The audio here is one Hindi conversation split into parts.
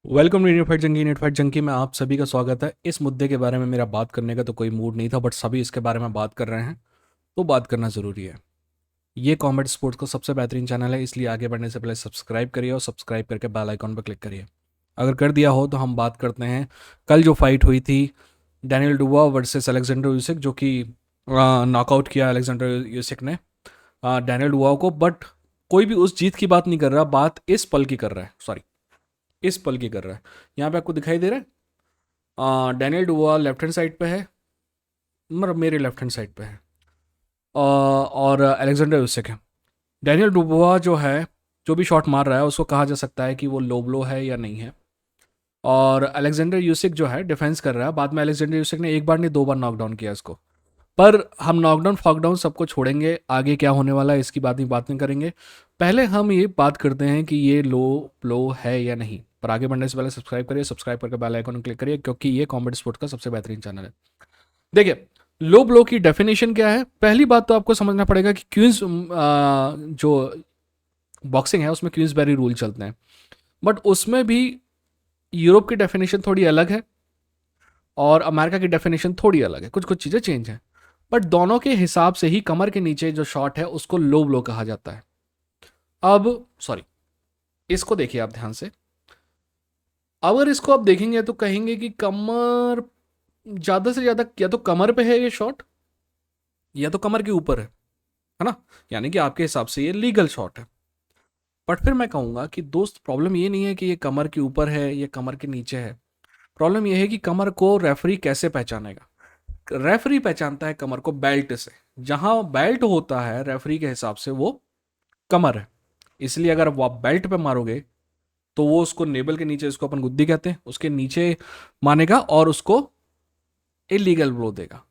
Welcome to net fight junkie में आप सभी का स्वागत है। इस मुद्दे के बारे में मेरा बात करने का तो कोई मूड नहीं था, बट सभी इसके बारे में बात कर रहे हैं तो बात करना ज़रूरी है। ये कॉमेडी स्पोर्ट्स का सबसे बेहतरीन चैनल है, इसलिए आगे बढ़ने से पहले सब्सक्राइब करिए और सब्सक्राइब करके बेल आइकॉन पर क्लिक करिए। अगर कर दिया हो तो हम बात करते हैं कल जो फाइट हुई थी डैनियल डुवा वर्सेस अलेक्जेंडर यूसिक, जो कि नॉकआउट किया अलेक्जेंडर यूसिक ने डैनियल डुवा को। बट कोई भी उस जीत की बात नहीं कर रहा, बात इस पल की कर रहा है, सॉरी इस पल की कर रहा है। यहाँ पे आपको दिखाई दे रहा है डैनियल डुवा लेफ्ट हैंड साइड पे है, मतलब मेरे लेफ्ट हैंड साइड पे है, और अलेक्जेंडर यूसिक है। डैनियल डुबोआ जो है, जो भी शॉट मार रहा है उसको कहा जा सकता है कि वो लो ब्लो है या नहीं है। और अलेक्जेंडर यूसिक जो है डिफेंस कर रहा है। बाद में अलेक्जेंडर यूसिक ने एक बार नहीं दो बार नॉकडाउन किया इसको। पर हम नॉकडाउन फॉकडाउन सबको छोड़ेंगे, आगे क्या होने वाला है इसकी बात नहीं करेंगे। पहले हम ये बात करते हैं कि ये लो ब्लो है या नहीं। पर आगे बढ़ने से पहले सब्सक्राइब करिए, सब्सक्राइब करके बेल आइकन क्लिक करिए, क्योंकि ये कॉमेडी स्पोर्ट का सबसे बेहतरीन चैनल है। देखिए, लो ब्लो की डेफिनेशन क्या है। पहली बात तो आपको समझना पड़ेगा कि क्वींस जो बॉक्सिंग है उसमें क्वींसबेरी रूल चलते हैं, बट उसमें भी यूरोप की डेफिनेशन थोड़ी अलग है और अमेरिका की डेफिनेशन थोड़ी अलग है, कुछ कुछ चीज़ें चेंज हैं। बट दोनों के हिसाब से ही कमर के नीचे जो शॉट है उसको लो ब्लो कहा जाता है। अब सॉरी, इसको देखिए आप ध्यान से। अगर इसको आप देखेंगे तो कहेंगे कि कमर, ज़्यादा से ज़्यादा या तो कमर पे है ये शॉट या तो कमर के ऊपर है ना। यानी कि आपके हिसाब से ये लीगल शॉट है। बट फिर मैं कहूँगा कि दोस्त, प्रॉब्लम ये नहीं है कि ये कमर के ऊपर है या कमर के नीचे है। प्रॉब्लम ये है कि कमर को रेफरी कैसे पहचानेगा। रेफरी पहचानता है कमर को बेल्ट से। जहां बेल्ट होता है रेफरी के हिसाब से वो कमर है। इसलिए अगर वो आप बेल्ट पे मारोगे तो वो उसको नेबल के नीचे, इसको अपन गुद्दी कहते हैं, उसके नीचे मानेगा और उसको इलीगल ब्लो देगा।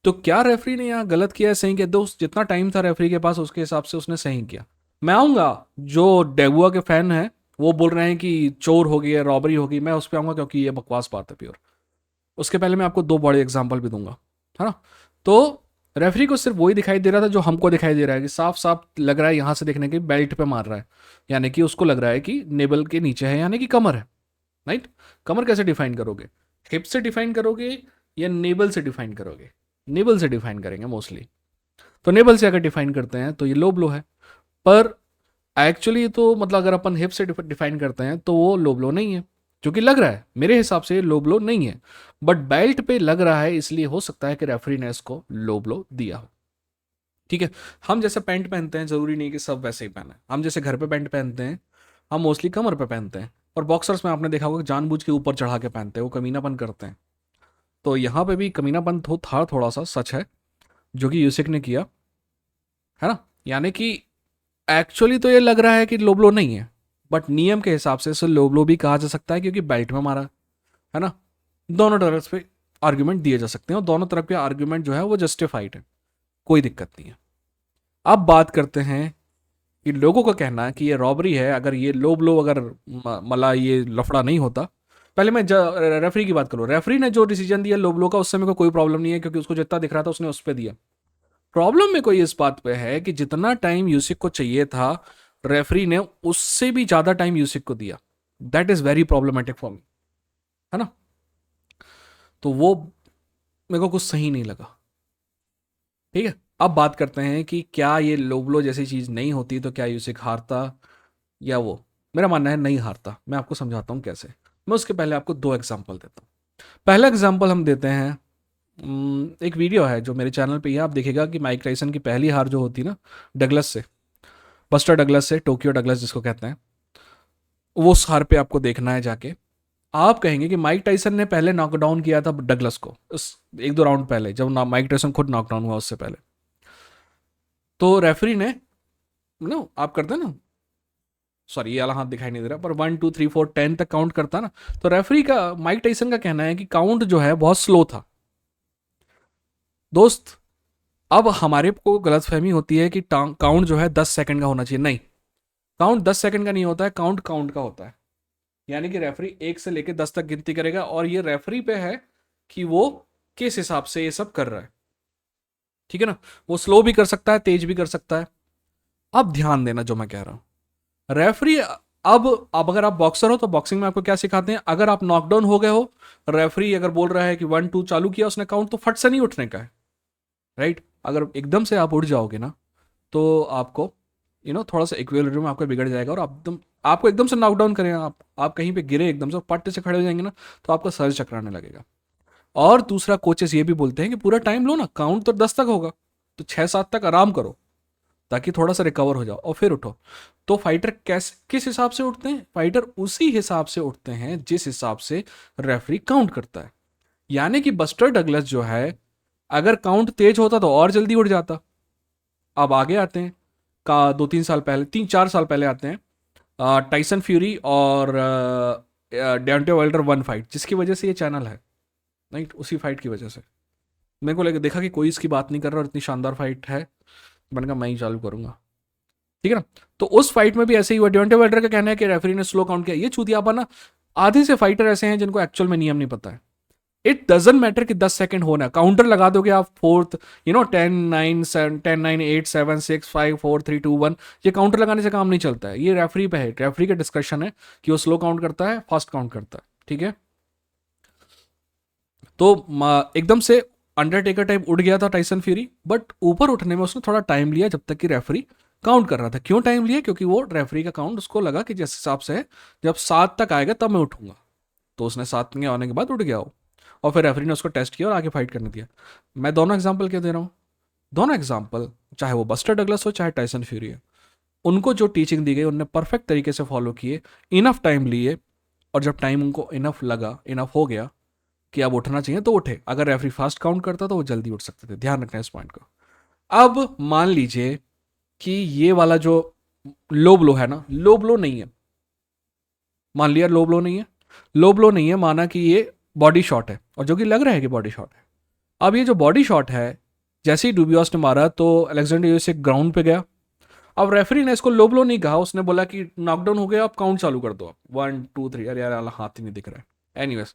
तो क्या रेफरी ने यहाँ गलत किया है, सही किया? दोस्त, जितना टाइम था रेफरी के पास उसके हिसाब से उसने सही किया। मैं आऊँगा, जो डेगुआ के फैन हैं वो बोल रहे हैं कि चोर हो गई है, रॉबरी हो गई, मैं उस पर आऊँगा क्योंकि ये बकवास बात है प्योर। उसके पहले मैं आपको दो बड़े एग्जाम्पल भी दूंगा, है ना। तो रेफरी को सिर्फ वही दिखाई दे रहा था जो हमको दिखाई दे रहा है, कि साफ साफ लग रहा है यहाँ से देखने के बेल्ट पे मार रहा है, यानी कि उसको लग रहा है कि नेबल के नीचे है, यानी कि कमर है। राइट। कमर कैसे डिफाइन करोगे? हिप से डिफाइन करोगे या नेबल से डिफाइन करोगे? नेबल से डिफाइन करेंगे मोस्टली। तो नेबल से अगर डिफाइन करते हैं तो ये लो ब्लो है। पर एक्चुअली तो मतलब अगर अपन हिप से डिफाइन करते हैं तो वो लो ब्लो नहीं है, जो कि लग रहा है मेरे हिसाब से लो ब्लो नहीं है। बट बेल्ट पे लग रहा है, इसलिए हो सकता है कि रेफरी ने इसको लो ब्लो दिया हो। ठीक है। हम जैसे पैंट पहनते हैं, जरूरी नहीं कि सब वैसे ही पहने। हम जैसे घर पे पैंट पहनते हैं, हम मोस्टली कमर पे पहनते हैं। और बॉक्सर्स में आपने देखा होगा कि जानबूझ के ऊपर चढ़ा के पहनते हैं, वो कमीनापन करते हैं। तो यहाँ पे भी कमीनापन था, थोड़ा सा सच है, जो कि यूसिक ने किया, है ना। यानी कि एक्चुअली तो ये लग रहा है कि लो ब्लो नहीं है, बट नियम के हिसाब से इसे लो ब्लो भी कहा जा सकता है क्योंकि बेल्ट में मारा, है ना। दोनों तरफ पे आर्ग्यूमेंट दिए जा सकते हैं और दोनों तरफ के आर्ग्यूमेंट जो है वो जस्टिफाइड है, कोई दिक्कत नहीं है। अब बात करते हैं कि लोगों का कहना है कि ये रॉबरी है। अगर ये लो ब्लो, अगर मला ये लफड़ा नहीं होता। पहले मैं रेफरी की बात करूँ। रेफरी ने जो डिसीजन दिया लो ब्लो का, उससे मेरे को कोई प्रॉब्लम नहीं है, क्योंकि उसको जितना दिख रहा था उसने उस पर दिया। प्रॉब्लम में कोई इस बात पे है कि जितना टाइम यूसिक को चाहिए था, रेफरी ने उससे भी ज्यादा टाइम यूसिक को दिया। That is very problematic for me, है ना। तो वो मेरे को कुछ सही नहीं लगा। ठीक है। अब बात करते हैं कि क्या ये लोबलो जैसी चीज नहीं होती तो क्या यूसिक हारता या वो। मेरा मानना है नहीं हारता। मैं आपको समझाता हूँ कैसे। मैं उसके पहले आपको दो एग्जांपल देता हूँ। पहला एग्जांपल हम देते हैं, एक वीडियो है जो मेरे चैनल पे ही है, आप देखिएगा कि माइक टाइसन की पहली हार जो होती ना डगलस से, बस्टर डगलस से, टोक्यो डगलस जिसको कहते हैं, वो उस हार पे आपको देखना है जाके। आप कहेंगे कि माइक टाइसन ने पहले नॉकडाउन किया था डगलस को, उस एक दो राउंड पहले, जब माइक टाइसन खुद नॉकडाउन हुआ उससे पहले। तो रेफरी ने, नो आप करते हैं ना, सॉरी ये वाला हाथ दिखाई नहीं दे रहा, पर 1 2 3 4 10 तक काउंट करता ना। तो रेफरी का, माइक टाइसन का कहना है कि काउंट जो है बहुत स्लो था। दोस्त, अब हमारे को गलतफहमी होती है कि काउंट जो है 10 सेकंड का होना चाहिए। नहीं, काउंट 10 सेकंड का नहीं होता है, काउंट काउंट का होता है। यानी कि रेफरी 1 से लेकर 10 तक गिनती करेगा और ये रेफरी पे है कि वो किस हिसाब से ये सब कर रहा है। ठीक है ना। वो स्लो भी कर सकता है, तेज भी कर सकता है। अब ध्यान देना जो मैं कह रहा हूं। रेफरी अब अगर आप बॉक्सर हो तो बॉक्सिंग में आपको क्या सिखाते हैं, अगर आप नॉकडाउन हो गए हो, रेफरी अगर बोल रहा है कि 1 2 चालू किया उसने काउंट, तो फट से नहीं उठने का है, राइट। अगर एकदम से आप उठ जाओगे ना, तो आपको थोड़ा सा इक्विलिब्रियम आपका बिगड़ जाएगा, और आपको एकदम से नॉकडाउन करें, आप कहीं पे गिरे एकदम से पट्टे से खड़े हो जाएंगे ना, तो आपका सर चकराने लगेगा। और दूसरा, कोचेस ये भी बोलते हैं कि पूरा टाइम लो ना, काउंट तो 10 तक होगा, तो 6 7 तक आराम करो, ताकि थोड़ा सा रिकवर हो जाओ और फिर उठो। तो फाइटर किस हिसाब से उठते हैं, फाइटर उसी हिसाब से उठते हैं जिस हिसाब से रेफरी काउंट करता है। यानी कि बस्टर डगलस जो है, अगर काउंट तेज होता तो और जल्दी उठ जाता। अब आगे आते हैं, का 2 3 साल पहले, 3 4 साल पहले आते हैं, टाइसन फ्यूरी और डेंटे वाइल्डर वन फाइट, जिसकी वजह से ये चैनल है, राइट, उसी फाइट की वजह से मेरे को लगे, देखा कि कोई इसकी बात नहीं कर रहा और इतनी शानदार फाइट है, मैंने कहा मैं ही चालू करूंगा, ठीक है ना। तो उस फाइट में भी ऐसे ही हुआ, डिओंटे वाइल्डर का कहना है कि रेफरी ने स्लो काउंट किया, ये चूतियापा ना। आधे से फाइटर ऐसे हैं जिनको एक्चुअल में नियम नहीं पता है। इट डजेंट मैटर कि 10 सेकंड होना, काउंटर लगा दोगे आप, फोर्थ 10 9 10 10 9 8 7 6 5 4 3 2 1, ये काउंटर लगाने से काम नहीं चलता है, ये रेफरी पे है, रेफरी का डिस्कशन है कि वो स्लो काउंट करता है, फास्ट काउंट करता है, ठीक है। तो एकदम से अंडरटेकर टाइप उठ गया था टाइसन फ्यूरी, बट ऊपर उठने में उसने थोड़ा टाइम लिया, जब तक कि रेफरी काउंट कर रहा था। क्यों टाइम लिया, क्योंकि वो रेफरी का काउंट उसको लगा कि जिस हिसाब से है, जब 7 तक आएगा तब मैं उठूंगा, तो उसने 7 में आने के बाद उठ गया वो, और फिर रेफरी ने उसको टेस्ट किया और आगे फाइट करने दिया। मैं दोनों एग्जाम्पल क्या दे रहा हूँ, दोनों एग्जाम्पल, चाहे वो बस्टर डगलस हो चाहे टाइसन फ्यूरी है, उनको जो टीचिंग दी गई उनने परफेक्ट तरीके से फॉलो किए, इनफ टाइम लिए, और जब टाइम उनको इनफ लगा, इनफ हो गया कि अब उठना चाहिए, तो उठे। अगर रेफरी फास्ट काउंट करता तो वो जल्दी उठ सकते थे, ध्यान रखना इस पॉइंट को। अब मान लीजिए कि ये वाला जो लो ब्लो है ना, लो ब्लो नहीं है, मान लिया लो ब्लो नहीं है, लो ब्लो नहीं है, माना कि ये बॉडी शॉट है, और जो कि लग रहा है कि बॉडी शॉट है। अब ये जो बॉडी शॉट है, जैसे ही डुबियोस ने मारा तो अलेक्जेंडर यूसिक ग्राउंड पे गया। अब रेफरी ने इसको लो ब्लो नहीं कहा, उसने बोला कि नॉकडाउन हो गया, आप काउंट चालू कर दो, आप 1 2 3, अरे यार हाथ ही नहीं दिख रहा है, एनीवेज।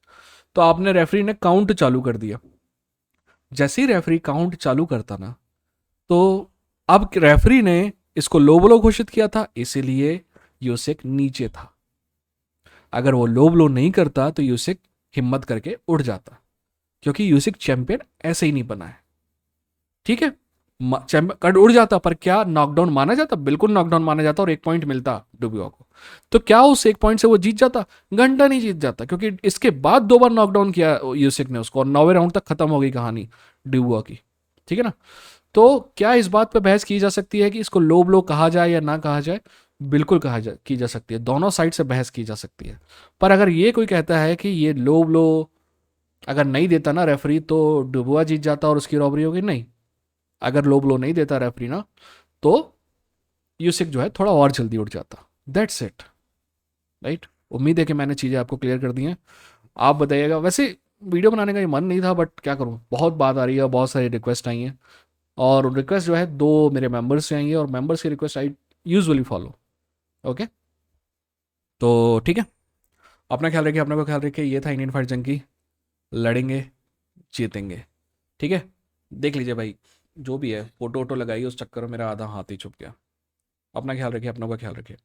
तो आपने, रेफरी ने काउंट चालू कर दिया। जैसे ही रेफरी काउंट चालू करता ना, तो अब रेफरी ने इसको लो ब्लो घोषित किया था, इसीलिए यूसिक नीचे था। अगर वो लो ब्लो नहीं करता तो यूसिक हिम्मत करके उठ जाता, क्योंकि यूसिक चैंपियन ऐसे ही नहीं बना है, ठीक है। चैंपियन कट उड़ जाता, पर क्या नॉकडाउन माना जाता, बिल्कुल नॉकडाउन माना जाता, और 1 पॉइंट मिलता डुबियो को। तो क्या उस 1 पॉइंट से वो जीत जाता, घंटा नहीं जीत जाता, क्योंकि इसके बाद 2 बार नॉकडाउन किया यूसिक ने उसको, और 9वें राउंड तक खत्म हो गई कहानी डुबियो की, ठीक है ना। तो क्या इस बात पे बहस की जा सकती है कि इसको लो ब्लो कहा जाए या ना कहा जाए, बिल्कुल की जा सकती है, दोनों साइड से बहस की जा सकती है। पर अगर ये कोई कहता है कि ये लो ब्लो अगर नहीं देता ना रेफरी, तो डुबुआ जीत जाता और उसकी रॉबरी होगी, नहीं। अगर लो ब्लो नहीं देता रेफरी ना, तो यूसिक जो है थोड़ा और जल्दी उठ जाता, दैट्स इट, राइट। उम्मीद है कि मैंने चीज़ें आपको क्लियर कर दी हैं। आप बताइएगा, वैसे वीडियो बनाने का ये मन नहीं था, बट क्या करूँ, बहुत बात आ रही है, बहुत सारी रिक्वेस्ट आई हैं, और रिक्वेस्ट जो है 2 मेरे मेंबर्स से आई है, और मेंबर्स की request I usually follow. Okay, तो ठीक है, अपना ख्याल रखिए, अपने को ख्याल रखिए। ये था इंडियन फाइट जंकी, लड़ेंगे, जीतेंगे, ठीक है। देख लीजिए भाई, जो भी है, फोटो वोटो लगाइए, उस चक्कर में मेरा आधा हाथ ही छुप गया। अपना ख्याल रखिए, अपनों का ख्याल रखिए।